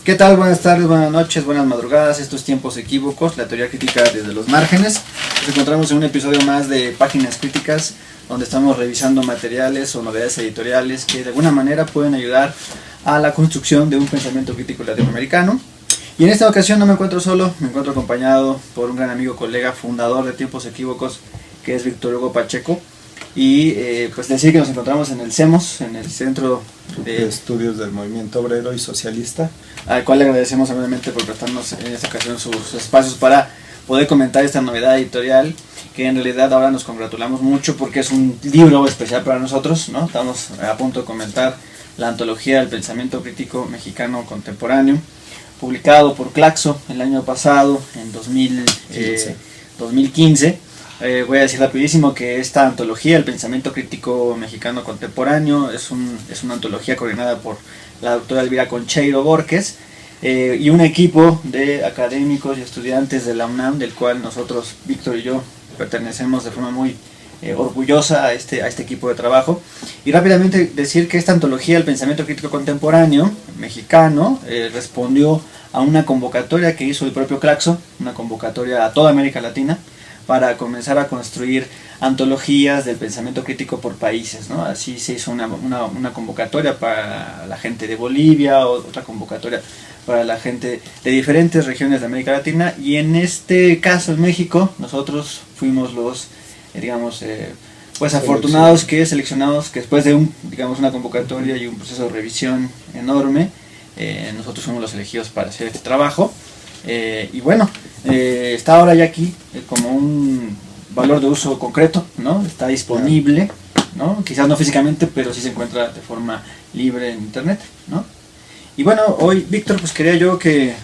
¿Qué tal? Buenas tardes, buenas noches, buenas madrugadas. Estos tiempos equívocos, la teoría crítica desde los márgenes. Nos encontramos en un episodio más de Páginas Críticas, donde estamos revisando materiales o novedades editoriales que de alguna manera pueden ayudar a la construcción de un pensamiento crítico latinoamericano. Y en esta ocasión no me encuentro solo, me encuentro acompañado por un gran amigo, colega, fundador de Tiempos Equívocos, que es Víctor Hugo Pacheco. Y pues decir que nos encontramos en el CEMOS, en el Centro de Estudios del Movimiento Obrero y Socialista, al cual le agradecemos amablemente por prestarnos en esta ocasión sus espacios para poder comentar esta novedad editorial, que en realidad ahora nos congratulamos mucho porque es un libro especial para nosotros, ¿no? Estamos a punto de comentar la antología del pensamiento crítico mexicano contemporáneo, publicado por Claxo el año pasado, en 2015. Voy a decir rapidísimo que esta antología, el pensamiento crítico mexicano contemporáneo, es una antología coordinada por la doctora Elvira Concheiro Borges y un equipo de académicos y estudiantes de la UNAM, del cual nosotros, Víctor y yo, pertenecemos de forma muy orgullosa a este equipo de trabajo. Y rápidamente decir que esta antología, el pensamiento crítico contemporáneo mexicano, respondió a una convocatoria que hizo el propio Claxo, una convocatoria a toda América Latina, para comenzar a construir antologías del pensamiento crítico por países, ¿no? Así se hizo una convocatoria para la gente de Bolivia, otra convocatoria para la gente de diferentes regiones de América Latina, y en este caso en México nosotros fuimos los, pues afortunados seleccionados que después de una convocatoria y un proceso de revisión enorme, nosotros fuimos los elegidos para hacer este trabajo. Y bueno, está ahora ya aquí como un valor de uso concreto, ¿no? Está disponible, ¿no? Quizás no físicamente, pero sí se encuentra de forma libre en internet, ¿no? Y bueno, hoy, Víctor, pues quería yo que,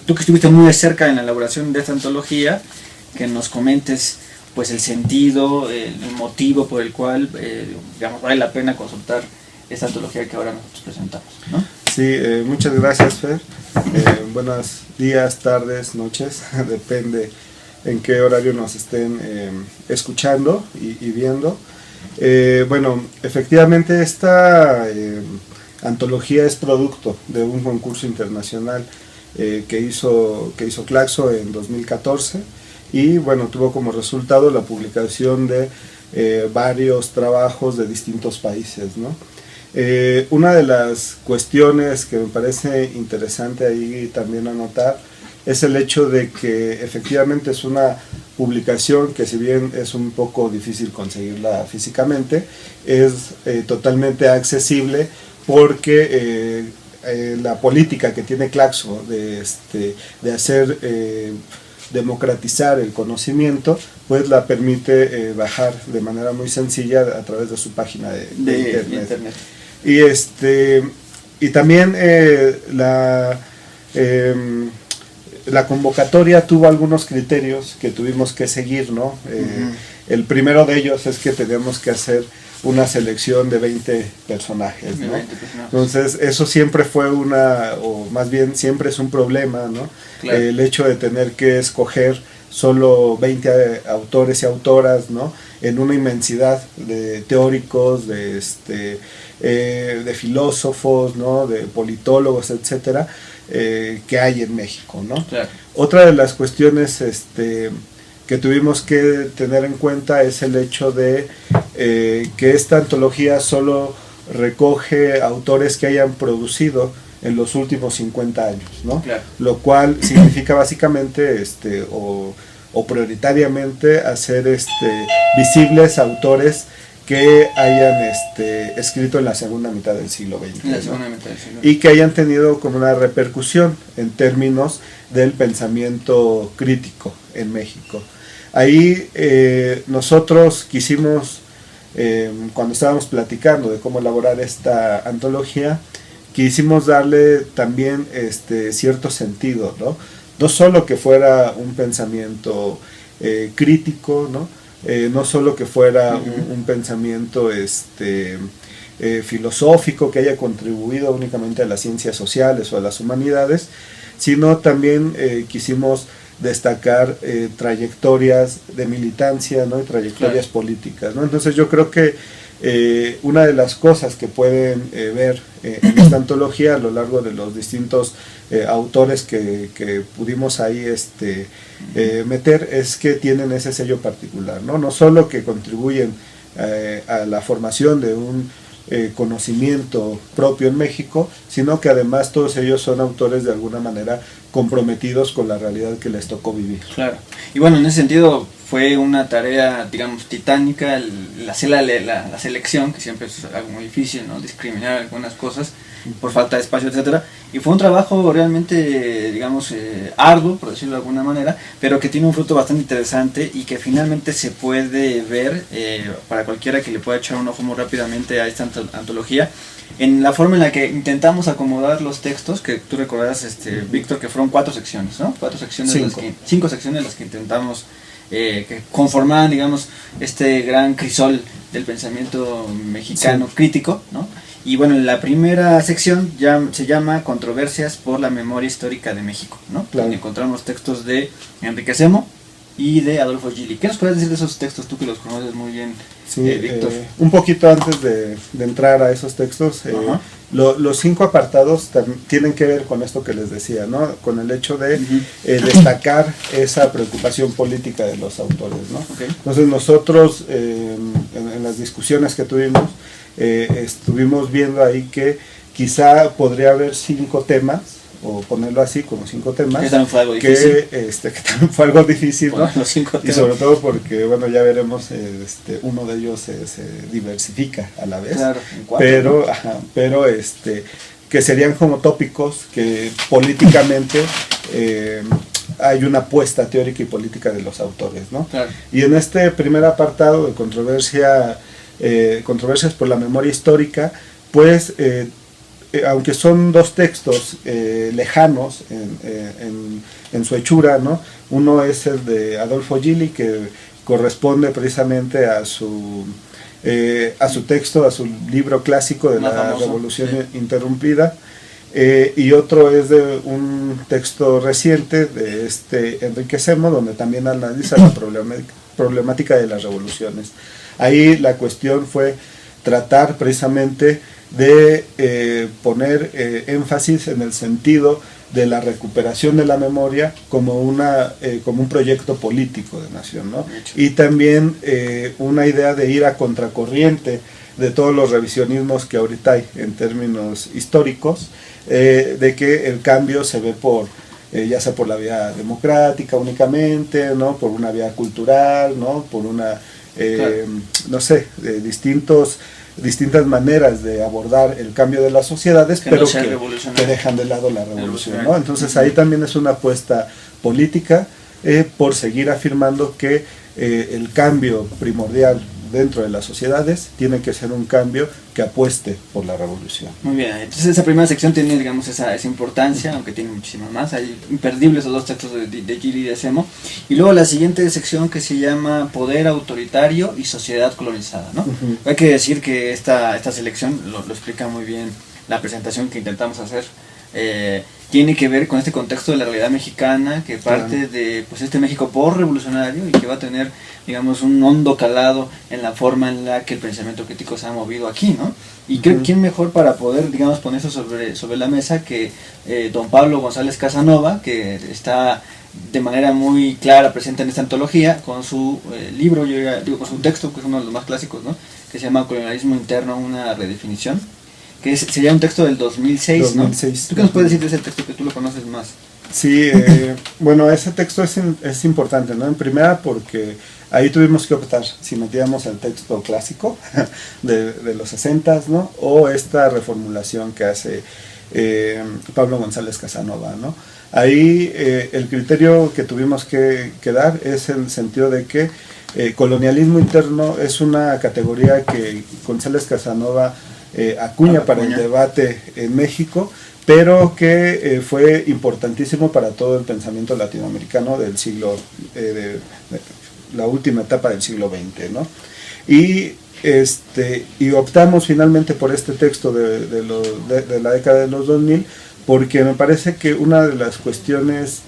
tú que estuviste muy de cerca en la elaboración de esta antología, que nos comentes pues el sentido, el motivo por el cual vale la pena consultar esta antología que ahora nosotros presentamos, ¿no? Sí, muchas gracias, Fer. Buenos días, tardes, noches, depende en qué horario nos estén escuchando y viendo. Bueno, efectivamente esta antología es producto de un concurso internacional que hizo Claxo en 2014 y bueno, tuvo como resultado la publicación de varios trabajos de distintos países, ¿no? Una de las cuestiones que me parece interesante ahí también anotar es el hecho de que efectivamente es una publicación que, si bien es un poco difícil conseguirla físicamente, es totalmente accesible porque la política que tiene Claxo de hacer democratizar el conocimiento, pues la permite bajar de manera muy sencilla a través de su página de internet. Y también la convocatoria tuvo algunos criterios que tuvimos que seguir, ¿no? El primero de ellos es que tenemos que hacer una selección de 20 personajes, ¿no? Entonces eso siempre fue o más bien siempre es un problema, ¿no? Claro. El hecho de tener que escoger solo 20 autores y autoras, ¿no? En una inmensidad de teóricos, de filósofos, ¿no? De politólogos, etcétera, que hay en México, ¿no? Claro. Otra de las cuestiones que tuvimos que tener en cuenta es el hecho de que esta antología solo recoge autores que hayan producido en los últimos 50 años, ¿no? Claro. Lo cual significa básicamente o prioritariamente hacer visibles autores que hayan escrito en la segunda mitad del siglo XX, ¿no? Y que hayan tenido como una repercusión en términos del pensamiento crítico en México. Ahí nosotros quisimos, cuando estábamos platicando de cómo elaborar esta antología, quisimos darle también cierto sentido, ¿no? No solo que fuera un pensamiento crítico, ¿no? No solo que fuera un pensamiento filosófico que haya contribuido únicamente a las ciencias sociales o a las humanidades, sino también quisimos destacar trayectorias de militancia, ¿no? Y trayectorias políticas, ¿no? Entonces yo creo que una de las cosas que pueden ver en esta antología a lo largo de los distintos autores que pudimos ahí meter es que tienen ese sello particular, ¿no? No solo que contribuyen a la formación de un conocimiento propio en México, sino que además todos ellos son autores de alguna manera comprometidos con la realidad que les tocó vivir. Claro, y bueno, en ese sentido fue una tarea, digamos, titánica hacer la selección, que siempre es algo muy difícil, ¿no? Discriminar algunas cosas por falta de espacio, etcétera, y fue un trabajo realmente, digamos, arduo, por decirlo de alguna manera, pero que tiene un fruto bastante interesante y que finalmente se puede ver para cualquiera que le pueda echar un ojo muy rápidamente a esta antología, en la forma en la que intentamos acomodar los textos, que tú recordarás, Víctor, que fueron 4 secciones, ¿no? 4 secciones, 5 secciones las que intentamos que conformaban, digamos, este gran crisol del pensamiento mexicano crítico, ¿no? Y bueno, la primera sección ya se llama Controversias por la memoria histórica de México, ¿no? Claro. Donde encontramos textos de Enrique Semo y de Adolfo Gili. ¿Qué nos puedes decir de esos textos, tú que los conoces muy bien, Víctor? Un poquito antes de entrar a esos textos, los 5 apartados tienen que ver con esto que les decía, ¿no? Con el hecho de destacar esa preocupación política de los autores, ¿no? Okay. Entonces nosotros, en las discusiones que tuvimos, estuvimos viendo ahí que quizá podría haber 5 temas, o ponerlo así, como 5 temas, que también fue algo difícil, que también fue algo difícil, ¿no? Los 5 y sobre todo porque, bueno, ya veremos, uno de ellos se diversifica a la vez, claro, en 4, pero, ¿no? pero que serían como tópicos que políticamente hay una apuesta teórica y política de los autores, ¿no? Claro. Y en este primer apartado de controversias por la memoria histórica, pues aunque son 2 textos lejanos en su hechura, ¿no? Uno es el de Adolfo Gili, que corresponde precisamente a su texto, a su libro clásico de la Revolución Interrumpida, y otro es de un texto reciente de Enrique Semo, donde también analiza la problemática de las revoluciones. Ahí la cuestión fue tratar precisamente de poner énfasis en el sentido de la recuperación de la memoria como un proyecto político de nación, ¿no? Y también una idea de ir a contracorriente de todos los revisionismos que ahorita hay en términos históricos, de que el cambio se ve ya sea por la vía democrática únicamente, ¿no? Por una vía cultural, ¿no? Por una no sé, distintas maneras de abordar el cambio de las sociedades, pero que dejan de lado la revolución, ¿no? Entonces ahí también es una apuesta política por seguir afirmando que el cambio primordial dentro de las sociedades tiene que ser un cambio que apueste por la revolución. Muy bien, entonces esa primera sección tiene, digamos, esa importancia, aunque tiene muchísimas más. Hay imperdibles esos 2 textos de Gili y de Semo. Y luego la siguiente sección, que se llama Poder autoritario y sociedad colonizada, ¿no? Hay que decir que esta selección lo explica muy bien la presentación que intentamos hacer. Tiene que ver con este contexto de la realidad mexicana, que parte de este México por-revolucionario y que va a tener, digamos, un hondo calado en la forma en la que el pensamiento crítico se ha movido aquí, ¿no? Y creo que quién mejor para poder, digamos, poner eso sobre la mesa que don Pablo González Casanova, que está de manera muy clara presente en esta antología con su libro, con su texto, que es uno de los más clásicos, ¿no? Que se llama Colonialismo Interno, una redefinición, que sería un texto del 2006, ¿no? ¿Tú qué nos puedes decir de ese texto, que tú lo conoces más? Sí, bueno, ese texto es importante, ¿no? En primera porque ahí tuvimos que optar si metíamos el texto clásico de los 60s, ¿no? O esta reformulación que hace Pablo González Casanova, ¿no? Ahí el criterio que tuvimos que dar es el sentido de que colonialismo interno es una categoría que González Casanova acuña para el debate en México, pero que fue importantísimo para todo el pensamiento latinoamericano del siglo, de la última etapa del siglo XX, ¿no? Y optamos finalmente por este texto de la década de los 2000, porque me parece que una de las cuestiones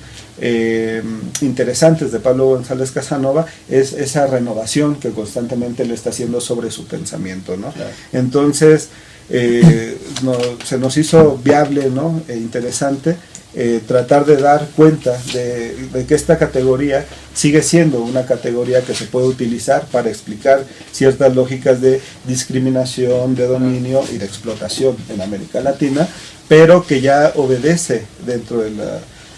interesantes de Pablo González Casanova es esa renovación que constantemente le está haciendo sobre su pensamiento, ¿no? Claro. Entonces se nos hizo viable, ¿no? E interesante tratar de dar cuenta de que esta categoría sigue siendo una categoría que se puede utilizar para explicar ciertas lógicas de discriminación, de dominio y de explotación en América Latina, pero que ya obedece dentro de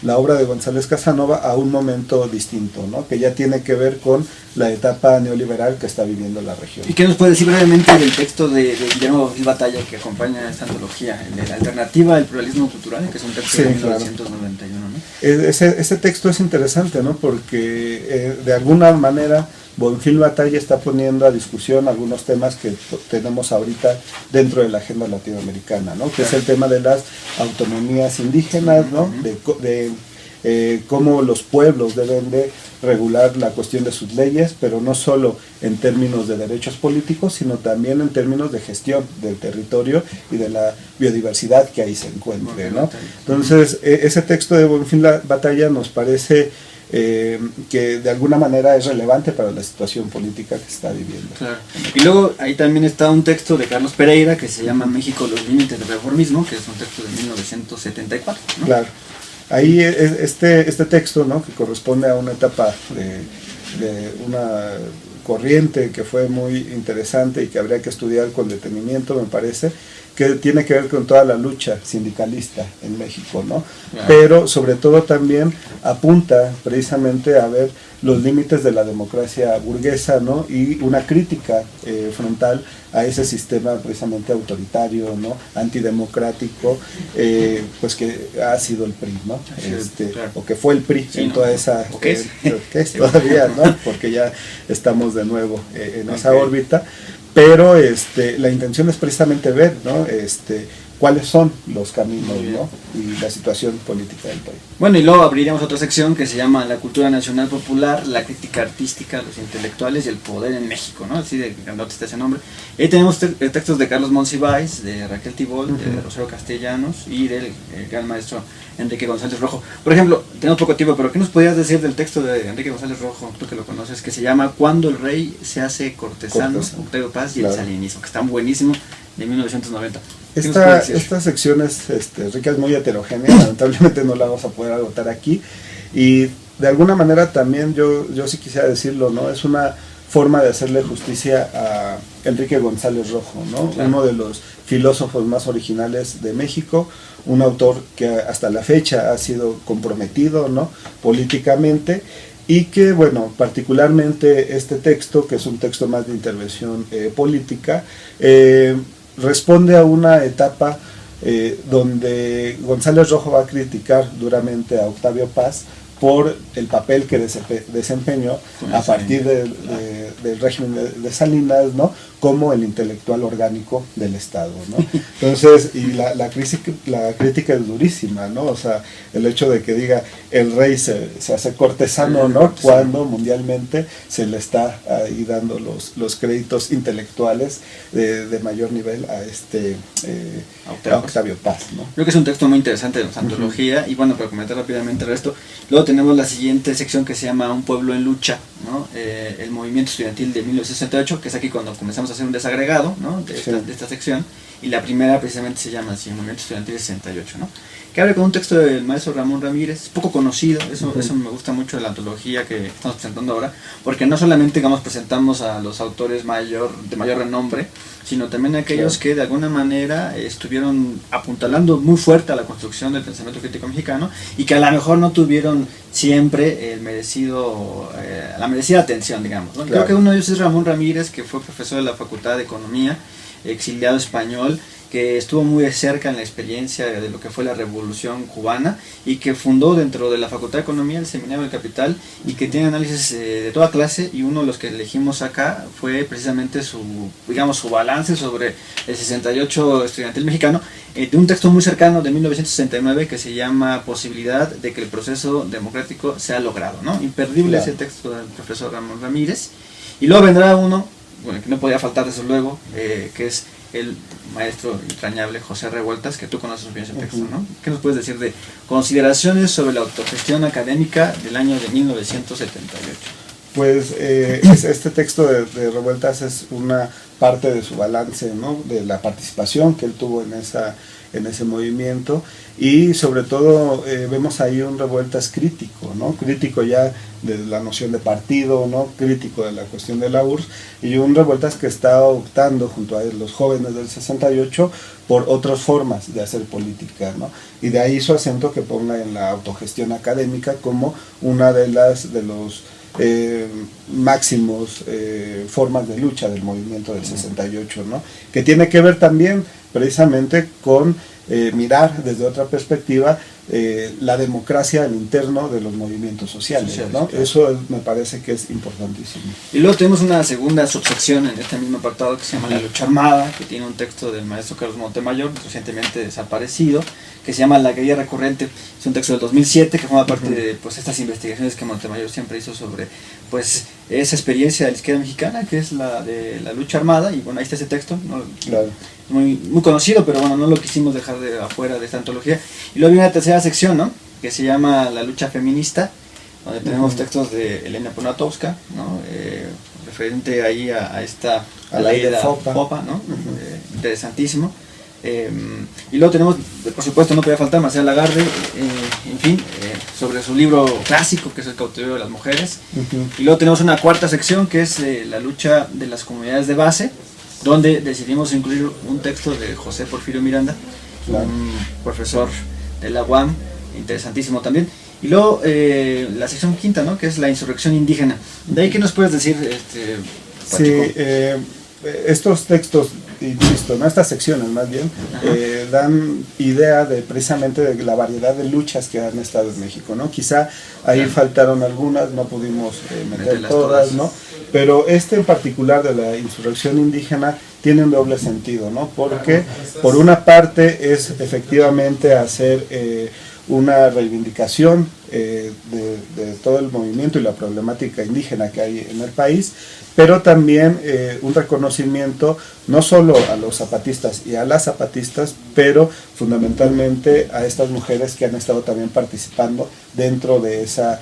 la obra de González Casanova a un momento distinto, ¿no? Que ya tiene que ver con la etapa neoliberal que está viviendo la región. ¿Y qué nos puede decir brevemente del texto de Guillermo Bonfil Batalla que acompaña esta antología, la alternativa al pluralismo cultural, que es un texto de 1991, ¿no? Ese texto es interesante, ¿no? Porque de alguna manera Bonfil Batalla está poniendo a discusión algunos temas que tenemos ahorita dentro de la agenda latinoamericana, ¿no? Que es el tema de las autonomías indígenas, ¿no? De cómo los pueblos deben de regular la cuestión de sus leyes, pero no solo en términos de derechos políticos, sino también en términos de gestión del territorio y de la biodiversidad que ahí se encuentre, ¿no? Entonces, ese texto de Bonfil Batalla nos parece que de alguna manera es relevante para la situación política que se está viviendo. Claro. Y luego ahí también está un texto de Carlos Pereira que se llama México, los límites del reformismo, que es un texto de 1974, ¿no? Claro. Ahí este texto, ¿no? Que corresponde a una etapa de una corriente que fue muy interesante y que habría que estudiar con detenimiento, me parece, que tiene que ver con toda la lucha sindicalista en México, ¿no? Claro. Pero sobre todo también apunta precisamente a ver los límites de la democracia burguesa, ¿no? Y una crítica frontal a ese sistema precisamente autoritario, ¿no? Antidemocrático, pues que ha sido el PRI, ¿no? Claro. O que fue el PRI, sí, en toda esa... ¿Qué es? Que es todavía, ¿no? Porque ya estamos de nuevo en esa órbita. Pero la intención es precisamente ver, ¿no? Cuáles son los caminos, ¿no? Y la situación política del país. Bueno, y luego abriríamos otra sección que se llama La cultura nacional popular, la crítica artística, los intelectuales y el poder en México, ¿no? Así de grandote está ese nombre. Ahí tenemos textos de Carlos Monsiváis, de Raquel Tibol, de Rosario Castellanos y del gran maestro Enrique González Rojo. Por ejemplo, tenemos poco tiempo, pero ¿qué nos podrías decir del texto de Enrique González Rojo, tú que lo conoces, que se llama Cuando el rey se hace cortesano, Octavio Paz y el salinismo, que está buenísimo, de 1990. Esta sección es rica, es muy heterogénea, lamentablemente no la vamos a poder agotar aquí, y de alguna manera también yo sí quisiera decirlo, ¿no? Es una forma de hacerle justicia a Enrique González Rojo, ¿no? Claro. Uno de los filósofos más originales de México, un autor que hasta la fecha ha sido comprometido, ¿no? Políticamente, y que, bueno, particularmente este texto, que es un texto más de intervención política, responde a una etapa donde González Rojo va a criticar duramente a Octavio Paz por el papel que desempeñó a partir del régimen de Salinas, ¿no? Como el intelectual orgánico del Estado, ¿no? Entonces, y la crítica es durísima, ¿no? O sea, el hecho de que diga el rey se hace cortesano, ¿no? Cuando mundialmente se le está ahí dando los créditos intelectuales de mayor nivel a Octavio Paz, ¿no? Creo que es un texto muy interesante de nuestra antología, y bueno, para comentar rápidamente el resto, luego tenemos la siguiente sección que se llama Un pueblo en lucha, ¿no? El movimiento estudiantil de 1968, que es aquí cuando comenzamos a hacer un desagregado, ¿no? de esta sección, y la primera precisamente se llama así, Movimiento Estudiantil de 68, ¿no? Que abre con un texto del maestro Ramón Ramírez, poco conocido, eso me gusta mucho de la antología que estamos presentando ahora, porque no solamente, digamos, presentamos a los autores de mayor renombre, sino también a aquellos que de alguna manera estuvieron apuntalando muy fuerte a la construcción del pensamiento crítico mexicano y que a lo mejor no tuvieron siempre la merecida atención, digamos, ¿no? Creo que uno de ellos es Ramón Ramírez, que fue profesor de la Facultad de Economía, exiliado español, que estuvo muy de cerca en la experiencia de lo que fue la Revolución Cubana y que fundó dentro de la Facultad de Economía el Seminario del Capital y que tiene análisis de toda clase, y uno de los que elegimos acá fue precisamente su balance sobre el 68 estudiantil mexicano, de un texto muy cercano de 1969 que se llama Posibilidad de que el proceso democrático sea logrado, ¿no? Imperdible es el texto del profesor Ramón Ramírez. Y luego vendrá uno, bueno, que no podía faltar desde luego, que es el maestro entrañable José Revueltas, que tú conoces bien ese texto, ¿no? ¿Qué nos puedes decir de Consideraciones sobre la autogestión académica del año de 1978? Pues este texto de Revueltas es una parte de su balance, ¿no? De la participación que él tuvo en ese movimiento, y sobre todo vemos ahí un Revueltas crítico, ¿no? Crítico ya de la noción de partido, ¿no? Crítico de la cuestión de la URSS, y un Revueltas que está optando junto a los jóvenes del 68 por otras formas de hacer política, ¿no? Y de ahí su acento que ponga en la autogestión académica como una de los máximos formas de lucha del movimiento del 68, ¿no? Que tiene que ver también precisamente con mirar desde otra perspectiva la democracia al interno de los movimientos sociales, ¿no? Claro. Eso me parece que es importantísimo. Y luego tenemos una segunda subsección en este mismo apartado que se llama La lucha armada, que tiene un texto del maestro Carlos Montemayor, recientemente desaparecido, que se llama La guerrilla recurrente. Es un texto del 2007 que forma parte de pues, estas investigaciones que Montemayor siempre hizo sobre pues, esa experiencia de la izquierda mexicana, que es la de la lucha armada, y bueno, ahí está ese texto, ¿no? Claro. Muy conocido, pero bueno, no lo quisimos dejar de afuera de esta antología. Y luego viene una tercera sección, ¿no? Que se llama La lucha feminista, donde tenemos textos de Elena Poniatowska, ¿no? Referente ahí a esta a la ley de FOPA, ¿no? Interesantísimo. Y luego tenemos, por supuesto, no podía faltar Marcela Lagarde, en fin, sobre su libro clásico que es El cautiverio de las mujeres. Y luego tenemos una cuarta sección que es la lucha de las comunidades de base, donde decidimos incluir un texto de José Porfirio Miranda, un profesor de la UAM, interesantísimo también. Y luego la sección quinta, ¿no? Que es la insurrección indígena. ¿De ahí qué nos puedes decir, Pacheco? Sí, estos textos, insisto, ¿no? Estas secciones más bien, dan idea de precisamente de la variedad de luchas que han estado en México, ¿no? Quizá ahí faltaron algunas, no pudimos meter todas, ¿no? Pero este en particular de la insurrección indígena tiene un doble sentido, ¿no? Porque por una parte es efectivamente hacer una reivindicación de todo el movimiento y la problemática indígena que hay en el país, pero también un reconocimiento no solo a los zapatistas y a las zapatistas, pero fundamentalmente a estas mujeres que han estado también participando dentro de esa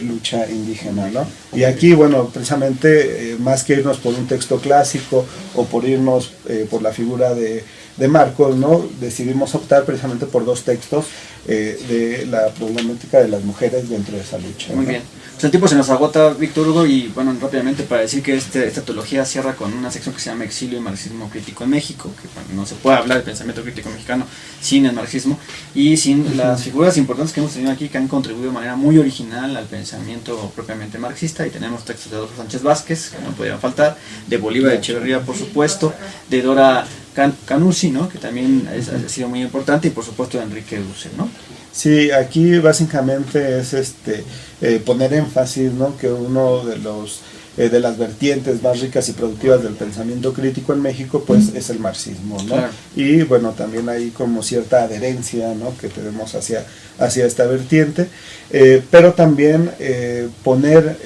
lucha indígena, ¿no? Y aquí, bueno, precisamente más que irnos por un texto clásico o por irnos por la figura de Marcos, ¿no? Decidimos optar precisamente por dos textos de la problemática de las mujeres dentro de esa lucha, ¿no? Muy bien. Pues el tiempo se nos agota, Víctor Hugo, y bueno, rápidamente para decir que esta antología cierra con una sección que se llama Exilio y Marxismo Crítico en México, que bueno, no se puede hablar de pensamiento crítico mexicano sin el marxismo y sin las figuras importantes que hemos tenido aquí que han contribuido de manera muy original al pensamiento propiamente marxista. Y tenemos textos de Adolfo Sánchez Vázquez, que no podrían faltar, de Bolívar Echeverría, por supuesto, de Dora Canuzzi, ¿no? Que también ha sido muy importante, y por supuesto de Enrique Dussel, ¿no? Sí, aquí básicamente es poner énfasis, ¿no? Que uno de las vertientes más ricas y productivas del pensamiento crítico en México pues es el marxismo, ¿no? Claro. Y bueno, también hay como cierta adherencia, ¿no? Que tenemos hacia esta vertiente, pero también poner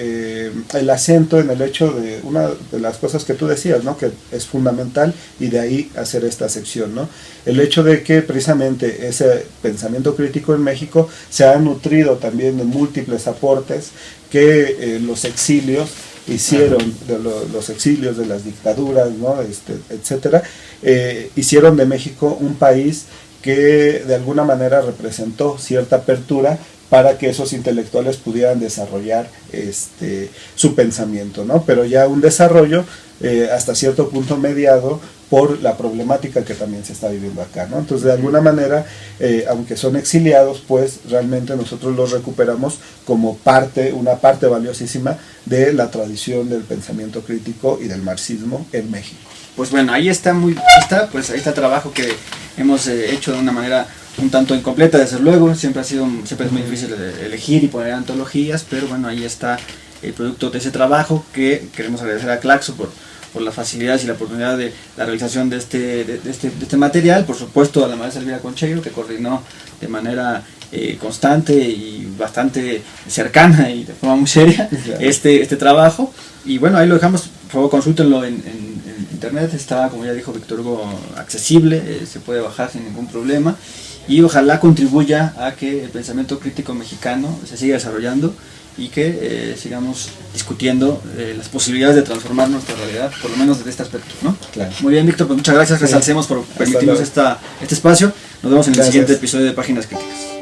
el acento en el hecho de una de las cosas que tú decías, ¿no? Que es fundamental, y de ahí hacer esta sección, ¿no? El hecho de que precisamente ese pensamiento crítico en México se ha nutrido también de múltiples aportes que los exilios hicieron, de los exilios de las dictaduras, ¿no? Etcétera, hicieron de México un país que de alguna manera representó cierta apertura para que esos intelectuales pudieran desarrollar su pensamiento, ¿no? Pero ya un desarrollo hasta cierto punto mediado por la problemática que también se está viviendo acá, ¿no? Entonces, de alguna manera, aunque son exiliados, pues realmente nosotros los recuperamos como una parte valiosísima de la tradición del pensamiento crítico y del marxismo en México. Pues bueno, ahí está ahí está el trabajo que hemos hecho de una manera un tanto incompleta, desde luego. Siempre es muy difícil elegir y poner antologías, pero bueno, ahí está el producto de ese trabajo, que queremos agradecer a Claxo por las facilidades y la oportunidad de la realización de este material. Por supuesto a la maestra Elvira Concheiro, que coordinó de manera constante y bastante cercana y de forma muy seria este trabajo. Y bueno, ahí lo dejamos, por favor consúltenlo en internet, está, como ya dijo Víctor Hugo, accesible, se puede bajar sin ningún problema, y ojalá contribuya a que el pensamiento crítico mexicano se siga desarrollando y que sigamos discutiendo las posibilidades de transformar nuestra realidad, por lo menos desde este aspecto, ¿no? Claro. Muy bien, Víctor, pues muchas gracias, Resalcemos por permitirnos este espacio. Nos vemos en el siguiente episodio de Páginas Críticas.